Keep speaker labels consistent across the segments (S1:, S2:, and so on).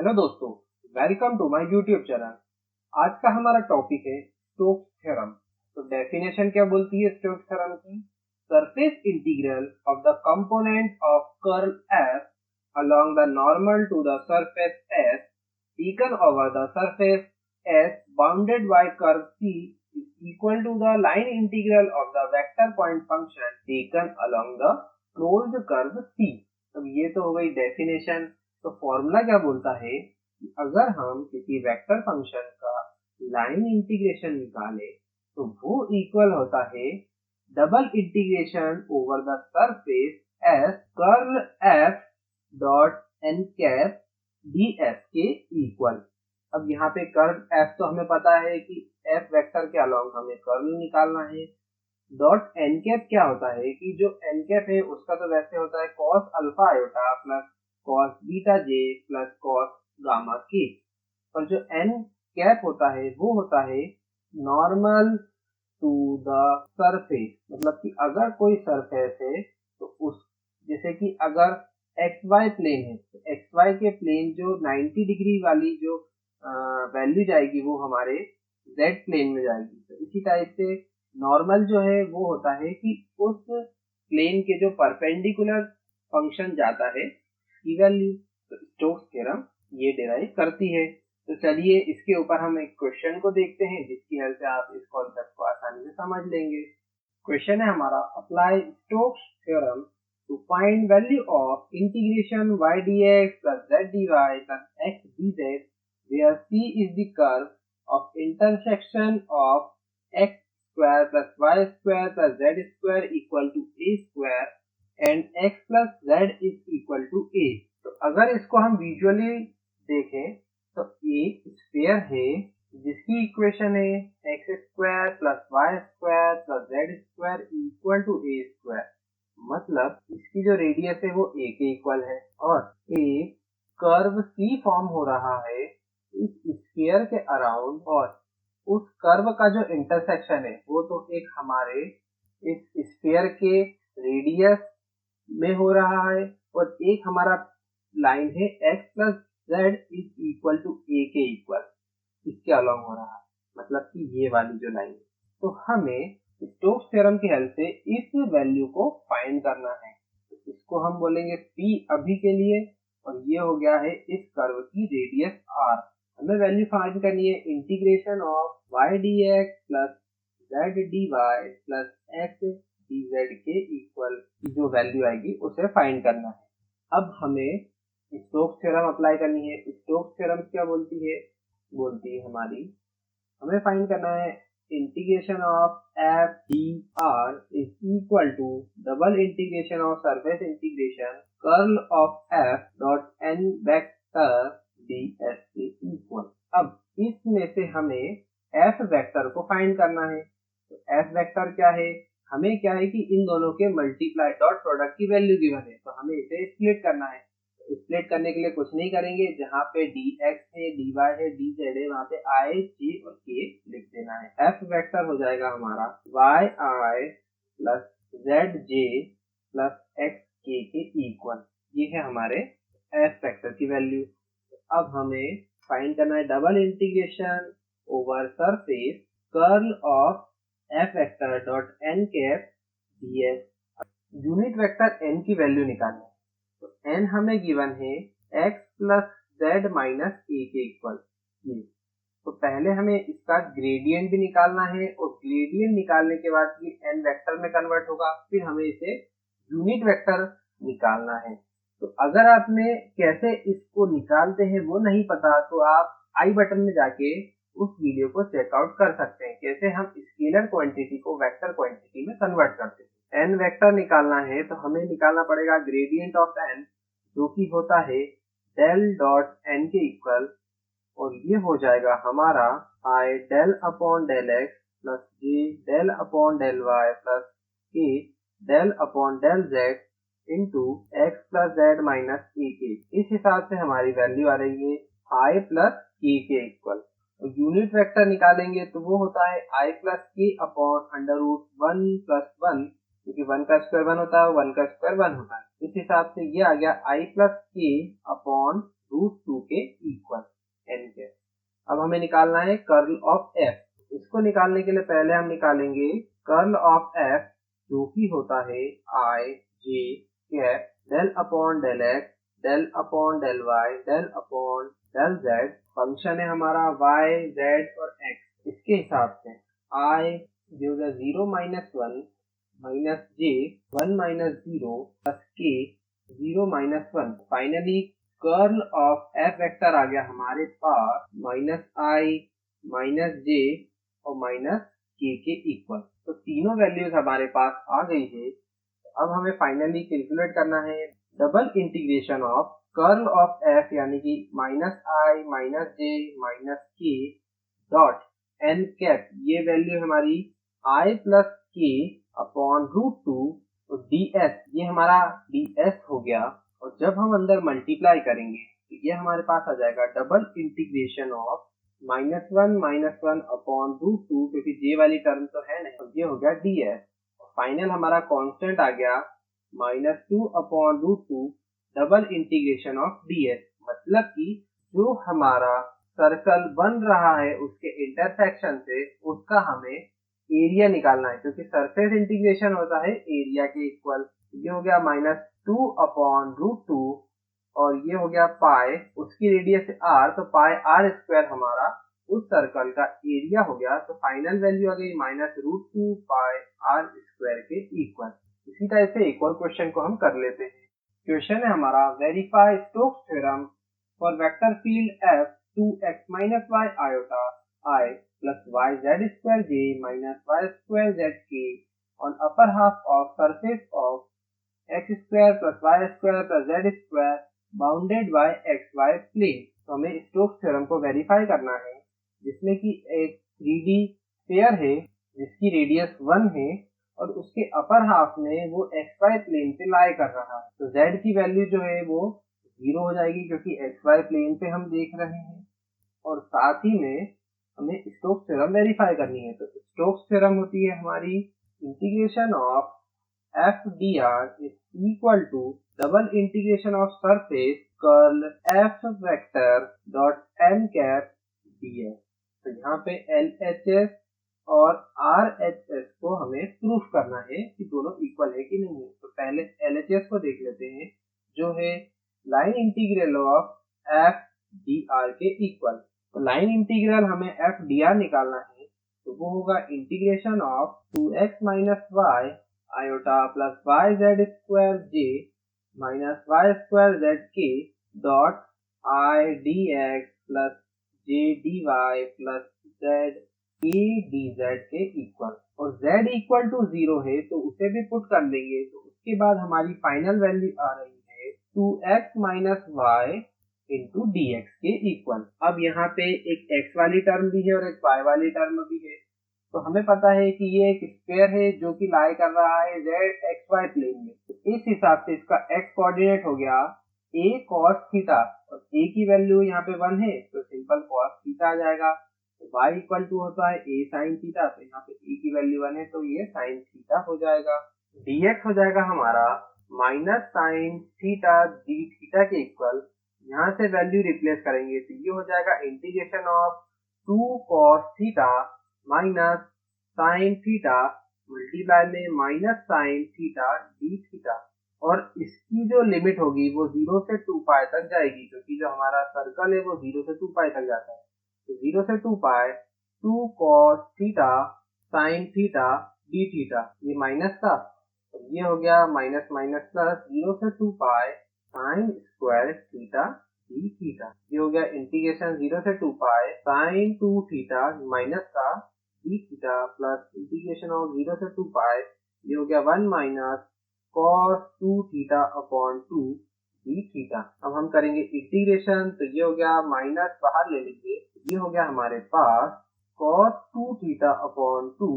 S1: Hello दोस्तों, welcome to my YouTube channel. आज का हमारा टॉपिक है स्टोक्स थ्योरम। तो डेफिनेशन क्या बोलती है स्टोक्स थ्योरम की? Surface integral of the component of curl F along the normal to the surface S taken over the surface S bounded by curve C is equal to the line integral of the vector point function taken along the closed curve C। अब ये तो हो गई definition. तो formula क्या बोलता है कि अगर हम किसी वेक्टर फंक्शन का लाइन इंटीग्रेशन निकाले तो वो इक्वल होता है double integration over the surface S curl F dot N cap D F के इक्वल। अब यहाँ पे कर्ल एफ तो हमें पता है कि एफ वेक्टर के अलोंग हमें कर्ल निकालना है। डॉट एन कैप क्या होता है कि जो एन कैप है उसका तो वैसे होता है cos alpha iota plus cos beta j plus cos gamma k, और जो एन कैप होता है वो होता है नॉर्मल टू द सरफेस। मतलब कि अगर कोई सरफेस है तो उस जैसे कि अगर एक्स वाई प्लेन है तो एक्स वाई के प्लेन जो 90 डिग्री वाली जो वैल्यू जाएगी वो हमारे जेड प्लेन में जाएगी। तो इसी टाइप से नॉर्मल जो है वो होता है कि उस प्लेन के जो परपेंडिकुलर फंक्शन जाता है की वैल्यू। तो स्टोक्स थ्योरम ये डिराइव करती है। तो चलिए इसके ऊपर हम एक क्वेश्चन को देखते हैं जिसकी हेल्प से आप इस कॉन्सेप्ट को आसानी से समझ लेंगे। क्वेश्चन है हमारा, apply Stokes theorem to find value of integration y dx plus z dy plus x dz where c is the curve of intersection of x square plus y square plus z square equal to a square and x plus z is equal to a। तो अगर इसको हम visually देखें तो एक sphere है जिसकी equation है X square plus Y square plus Z square equal to A square. मतलब इसकी जो रेडियस है वो ए के इक्वल है और एक कर्व सी फॉर्म हो रहा है इस स्फीयर के अराउंड, और उस कर्व का जो इंटरसेक्शन है वो तो एक हमारे इस स्फीयर के रेडियस में हो रहा है और एक हमारा लाइन है x plus z is equal to a के इक्वल, इसके अलॉन्ग हो रहा है। मतलब कि ये वाली जो लाइन है। तो हमें स्टोक्स थ्योरम की हेल्प से इस वैल्यू को फाइंड करना है। तो इसको हम बोलेंगे p अभी के लिए, और ये हो गया है इस कर्व की रेडियस r। हमें वैल्यू फाइंड करनी है integration of y dx plus z dy plus x dz के इक्वल जो वैल्यू आएगी उसे फाइंड करना है। अब हमें स्टोक्स थ्योरम अप्लाई करनी है। स्टोक्स थ्योरम क्या बोलती है? बोलती है हमारी हमें फाइंड करना है integration of F D R is equal to double integration of surface integration curl of F dot N vector D S के इक्वल। अब इसमें से हमें एफ वेक्टर को फाइंड करना है। तो एफ वेक्टर क्या है? हमें क्या है कि इन दोनों के मल्टीप्लाई डॉट प्रोडक्ट की वैल्यू गिवन है, तो हमें इसे स्प्लिट करना है। स्प्लिट करने के लिए कुछ नहीं करेंगे, जहाँ पे dx है dy है dz है वहाँ पे i j और k लिख देना है। f वेक्टर हो जाएगा हमारा yi plus zj plus xk के इक्वल। ये है हमारे f वेक्टर की वैल्यू। अब हमें फाइंड करना है double integration over surface curl of f vector dot n cap ds। Unit vector n की वैल्यू निकालना है। तो n हमें गिवन है x plus z minus a के इक्वल ये। तो पहले हमें इसका ग्रेडियंट भी निकालना है और ग्रेडियंट निकालने के बाद ये n वेक्टर में कन्वर्ट होगा, फिर हमें इसे यूनिट वेक्टर निकालना है। तो अगर आपने कैसे इसको निकालते हैं वो नहीं पता तो आप आई बटन में जाके उस वीडियो को चेकआउट कर सकते हैं कैसे हम स्केलर क्वांटिटी को वेक्टर क्वांटिटी में कन्वर्ट करते हैं। n वेक्टर निकालना है तो हमें निकालना पड़ेगा ग्रेडियंट ऑफ n जो कि होता है डेल डॉट n के इक्वल, और ये हो जाएगा हमारा i del upon del x plus j del upon del y plus k del upon del z into x plus z minus a के। इस हिसाब से हमारी वैल्यू आ रही है i प्लस k के इक्वल। यूनिट वेक्टर निकालेंगे तो वो होता है i प्लस के अपॉन अंडर रूट 1 प्लस 1, क्योंकि 1 का स्क्वायर 1 होता है, 1 का स्क्वायर 1 होता है। इस हिसाब से ये आ गया i प्लस के अपॉन √2 के इक्वल n के। अब हमें निकालना है कर्ल ऑफ f। इसको निकालने के लिए पहले हम निकालेंगे कर्ल ऑफ f, जो कि होता है I j cap del upon del x del upon del y del upon del z। Function है हमारा y z और x। इसके हिसाब से I जो होगा 0 minus 1 minus j 1 minus 0 plus k 0 minus 1। Finally curl of f vector आ गया हमारे पास माइनस i माइनस j और माइनस k के इक्वल। तो तीनों वैल्यूज हमारे पास आ गई है। अब हमें फाइनली कैलकुलेट करना है double integration of curl of f, यानी कि minus i minus j minus k dot n cap. ये वैल्यू हमारी i प्लस k अपॉन √2 और ds, ये हमारा ds हो गया। और जब हम अंदर मल्टीप्लाई करेंगे तो ये हमारे पास आ जाएगा डबल इंटीग्रेशन ऑफ -1 अपॉन √2, क्योंकि j वाली टर्म तो है नहीं, तो ये हो गया ds। फाइनल हमारा कांस्टेंट आ गया -2 upon √2 double integration of ds। मतलब कि जो हमारा सर्कल बन रहा है उसके इंटरसेक्शन से उसका हमें एरिया निकालना है, क्योंकि सरफेस इंटीग्रेशन होता है एरिया के इक्वल। ये हो गया -2 अपॉन √2 और ये हो गया पाई, उसकी रेडियस r, तो पाई r स्क्वायर हमारा उस सर्कल का एरिया हो गया। तो फाइनल वैल्यू आ गई -√2 पाई r स्क्वायर के इक्वल। इसी तरह से एक और क्वेश्चन को हम कर लेते हैं। क्वेश्चन है हमारा verify Stokes theorem for vector field f 2x minus y iota I plus yz square j minus y square zk on upper half of surface of x square plus y square plus z square bounded by xy plane। तो हमें Stokes theorem को verify करना है, जिसमें कि एक 3D sphere है जिसकी रेडियस 1 है और उसके अपर हाफ में वो xy प्लेन पे लाई कर रहा है। तो z की वैल्यू जो है वो 0 हो जाएगी, क्योंकि xy प्लेन पे हम देख रहे हैं। और साथ ही में हमें स्टोक्स थ्योरम वेरीफाई करनी है। तो स्टोक्स थ्योरम होती है हमारी integration of f dr is equal to double integration of surface curl f vector dot n cap ds। तो यहाँ पे LHS और RHS को हमें प्रूफ करना है कि दोनों इक्वल है कि नहीं है। तो पहले LHS को देख लेते हैं, जो है line integral of f dr के इक्वल। तो लाइन इंटीग्रल हमें f dr निकालना है, तो वो होगा integration of 2x minus y iota plus yz square j minus y square zk dot I dx plus j dy plus z k dz के equal. और z इक्वल टू 0 है तो उसे भी पुट कर देंगे। तो उसके बाद हमारी फाइनल वैल्यू आ रही है 2x minus y into dx के इक्वल। अब यहाँ पे एक x वाली टर्म भी है और एक y वाली टर्म भी है। तो हमें पता है कि ये एक स्फीयर है जो कि लाई कर रहा है zxy प्लेन में। तो इस हिसाब से इसका x कोऑर्डिनेट हो गया a cos थीटा, और a की वैल्यू यहाँ पे 1 है तो सिंपल cos थीटा आ जाएगा। तो y इक्वल टू होता है a sin थीटा, तो यहाँ पे a की वैल्यू 1 है तो ये sin थीटा हो जाएगा। dx हो जाएगा हमारा minus sin theta d theta के इक्वल। यहाँ से वैल्यू रिप्लेस करेंगे तो ये हो जाएगा integration of 2 cos theta minus sin theta multiply में minus sin theta d theta. और इसकी जो लिमिट होगी वो 0 से 2 पाई तक जाएगी, क्योंकि जो हमारा सर्कल है वो 0 से 2 पाई तक जाता है। तो 0 से 2 पाई 2 cos theta sin theta d theta, ये माइनस था तो ये हो गया माइनस माइनस प्लस 0 से 2 पाई sin square theta d theta. ये हो गया इंटीग्रेशन 0 से 2 पाई sin 2 थीटा माइनस का d theta plus integration of 0 से 2 पाई, ये हो गया 1 minus cos 2 theta upon 2 d theta. अब हम करेंगे इंटीग्रेशन, तो ये हो गया माइनस बाहर ले लेंगे, ये हो गया हमारे पास cos 2 थीटा अपॉन 2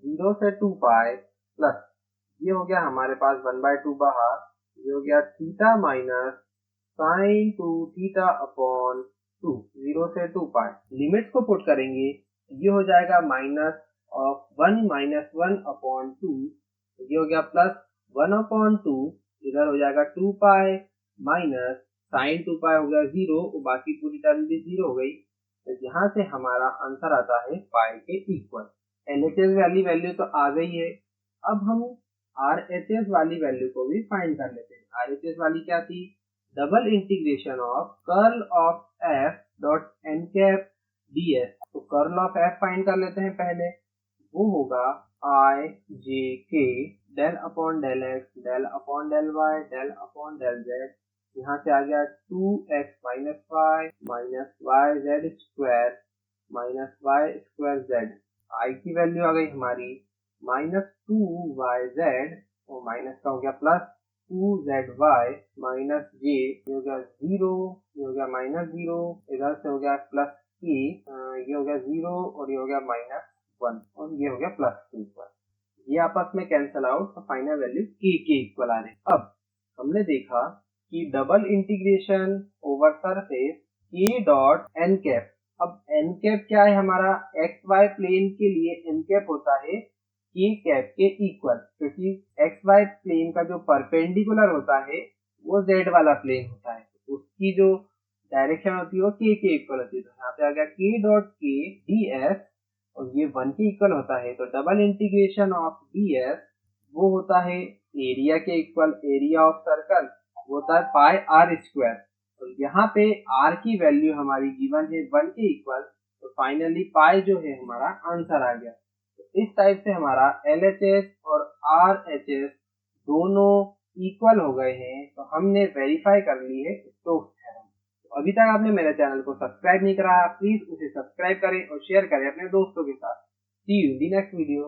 S1: 0 से 2 पाई प्लस ये हो गया हमारे पास 1/2 बाहर, ये हो गया theta minus sin 2 theta upon 2 0 से 2 पाई। लिमिट्स को पुट करेंगे ये हो जाएगा माइनस ऑफ 1 माइनस 1 अपॉन 2, ये हो गया प्लस 1 अपॉन 2, इधर हो जाएगा 2 पाई माइनस साइन 2 पाई हो गया 0 और बाकी पूरी टर्म भी 0 हो गई। तो यहाँ से हमारा आंसर आता है पाई के इक्वल। LHS वाली वैल्यू तो आ गई है। अब हम RHS वाली वैल्यू को भी फाइंड कर लेते हैं। RHS वाली क्या थी? Double integration of curl of f dot n cap ds। तो कर्ल ऑफ f फाइंड कर लेते हैं पहले। वो होगा I j k del upon del x del upon del y del upon del z। यहाँ से आ गया 2x minus y z square minus y square z. I की वैल्यू आ गई हमारी -2yz और माइनस का हो गया प्लस 2zy माइनस जे, ये हो गया 0, ये हो गया -0, इधर से हो गया प्लस k, ये हो गया 0 और ये हो गया -1 और ये हो गया प्लस 2। ये आपस में कैंसल आउट तो फाइनल वैल्यू k के इक्वल आ रहे। अब हमने देखा कि double integration over surface k dot n cap. अब n कैप क्या है हमारा? xy प्लेन के लिए n कैप होता है k कैप के इक्वल, क्योंकि xy प्लेन का जो परपेंडिकुलर होता है वो z वाला प्लेन होता है, उसकी जो डायरेक्शन होती है वो k के इक्वल होती है। तो यहाँ पे आ गया k डॉट k ds और ये 1 के इक्वल होता है। तो डबल इंटीग्रेशन ऑफ ds वो होता है एरिया के इक्वल, एरिया ऑफ सर्कल वो होता है पाई आर स्क्वायर। तो यहाँ पे r की वैल्यू हमारी गिवन है 1 के इक्वल, तो फाइनली पाई जो है हमारा आंसर आ गया। तो इस टाइप से हमारा LHS और RHS दोनों इक्वल हो गए हैं। तो हमने वेरीफाई कर ली है स्टोक्स थ्योरम। तो अभी तक आपने मेरे चैनल को सब्सक्राइब नहीं करा, प्लीज उसे सब्सक्राइब करें और शेयर करें अपने दोस्तों के साथ। See you in the next video.